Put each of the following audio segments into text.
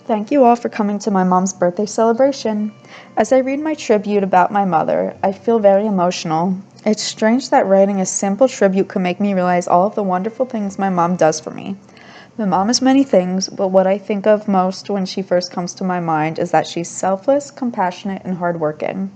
Thank you all for coming to my mom's birthday celebration. As I read my tribute about my mother, I feel very emotional. It's strange that writing a simple tribute could make me realize all of the wonderful things my mom does for me. My mom is many things, but what I think of most when she first comes to my mind is that she's selfless, compassionate, and hardworking.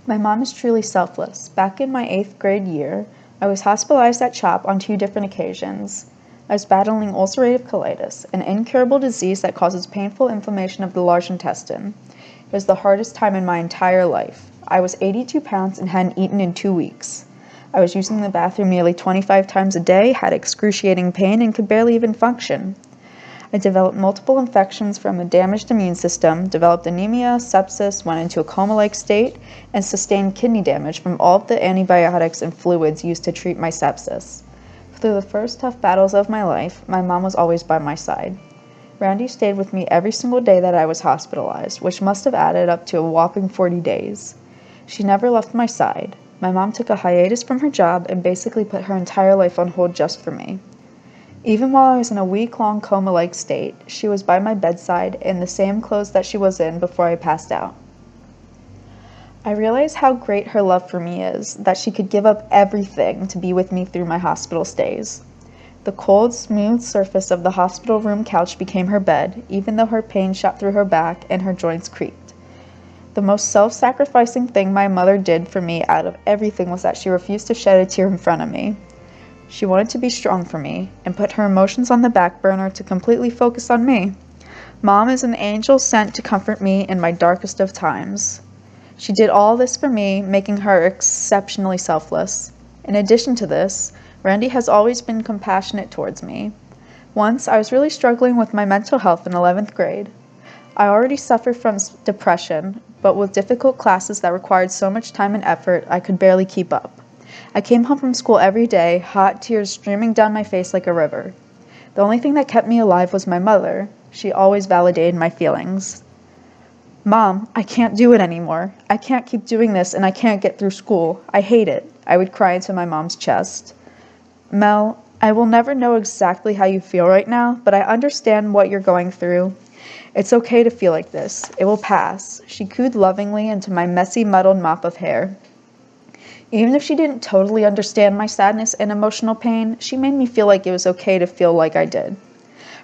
My mom is truly selfless. Back in my 8th grade year, I was hospitalized at CHOP on 2 different occasions. I was battling ulcerative colitis, an incurable disease that causes painful inflammation of the large intestine. It was the hardest time in my entire life. I was 82 pounds and hadn't eaten in 2 weeks. I was using the bathroom nearly 25 times a day, had excruciating pain, and could barely even function. I developed multiple infections from a damaged immune system, developed anemia, sepsis, went into a coma-like state, and sustained kidney damage from all of the antibiotics and fluids used to treat my sepsis. Through the first tough battles of my life, my mom was always by my side. Randy stayed with me every single day that I was hospitalized, which must have added up to a whopping 40 days. She never left my side. My mom took a hiatus from her job and basically put her entire life on hold just for me. Even while I was in a week-long coma-like state, she was by my bedside in the same clothes that she was in before I passed out. I realize how great her love for me is, that she could give up everything to be with me through my hospital stays. The cold, smooth surface of the hospital room couch became her bed, even though her pain shot through her back and her joints creaked. The most self-sacrificing thing my mother did for me out of everything was that she refused to shed a tear in front of me. She wanted to be strong for me and put her emotions on the back burner to completely focus on me. Mom is an angel sent to comfort me in my darkest of times. She did all this for me, making her exceptionally selfless. In addition to this, Randy has always been compassionate towards me. Once, I was really struggling with my mental health in 11th grade. I already suffered from depression, but with difficult classes that required so much time and effort, I could barely keep up. I came home from school every day, hot tears streaming down my face like a river. The only thing that kept me alive was my mother. She always validated my feelings. "Mom, I can't do it anymore. I can't keep doing this and I can't get through school. I hate it," I would cry into my mom's chest. "Mel, I will never know exactly how you feel right now, but I understand what you're going through. It's okay to feel like this. It will pass," she cooed lovingly into my messy, muddled mop of hair. Even if she didn't totally understand my sadness and emotional pain, she made me feel like it was okay to feel like I did.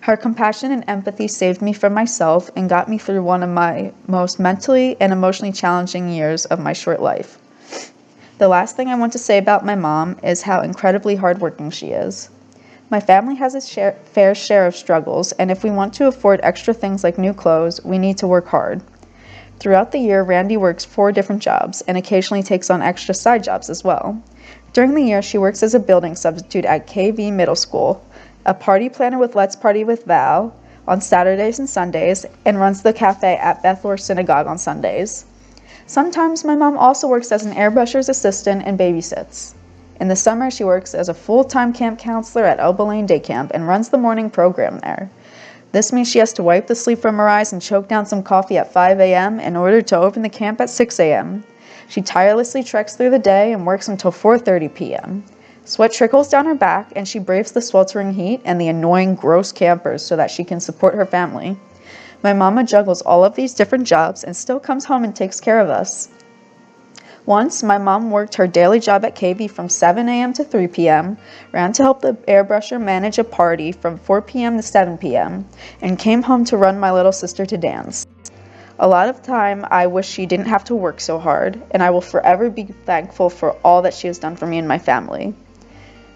Her compassion and empathy saved me from myself and got me through one of my most mentally and emotionally challenging years of my short life. The last thing I want to say about my mom is how incredibly hardworking she is. My family has its fair share of struggles, and if we want to afford extra things like new clothes, we need to work hard. Throughout the year, Randy works 4 different jobs and occasionally takes on extra side jobs as well. During the year, she works as a building substitute at KV Middle School, a party planner with Let's Party with Val on Saturdays and Sundays, and runs the cafe at Bethel Synagogue on Sundays. Sometimes my mom also works as an airbrusher's assistant and babysits. In the summer, she works as a full-time camp counselor at Elba Lane Day Camp and runs the morning program there. This means she has to wipe the sleep from her eyes and choke down some coffee at 5 a.m. in order to open the camp at 6 a.m. She tirelessly treks through the day and works until 4:30 p.m. Sweat trickles down her back, and she braves the sweltering heat and the annoying, gross campers so that she can support her family. My mama juggles all of these different jobs and still comes home and takes care of us. Once, my mom worked her daily job at KB from 7 a.m. to 3 p.m., ran to help the airbrusher manage a party from 4 p.m. to 7 p.m., and came home to run my little sister to dance. A lot of time, I wish she didn't have to work so hard, and I will forever be thankful for all that she has done for me and my family.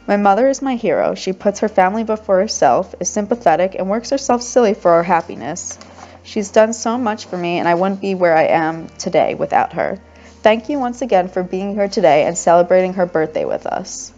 My mother is my hero. She puts her family before herself, is sympathetic, and works herself silly for our happiness. She's done so much for me, and I wouldn't be where I am today without her. Thank you once again for being here today and celebrating her birthday with us.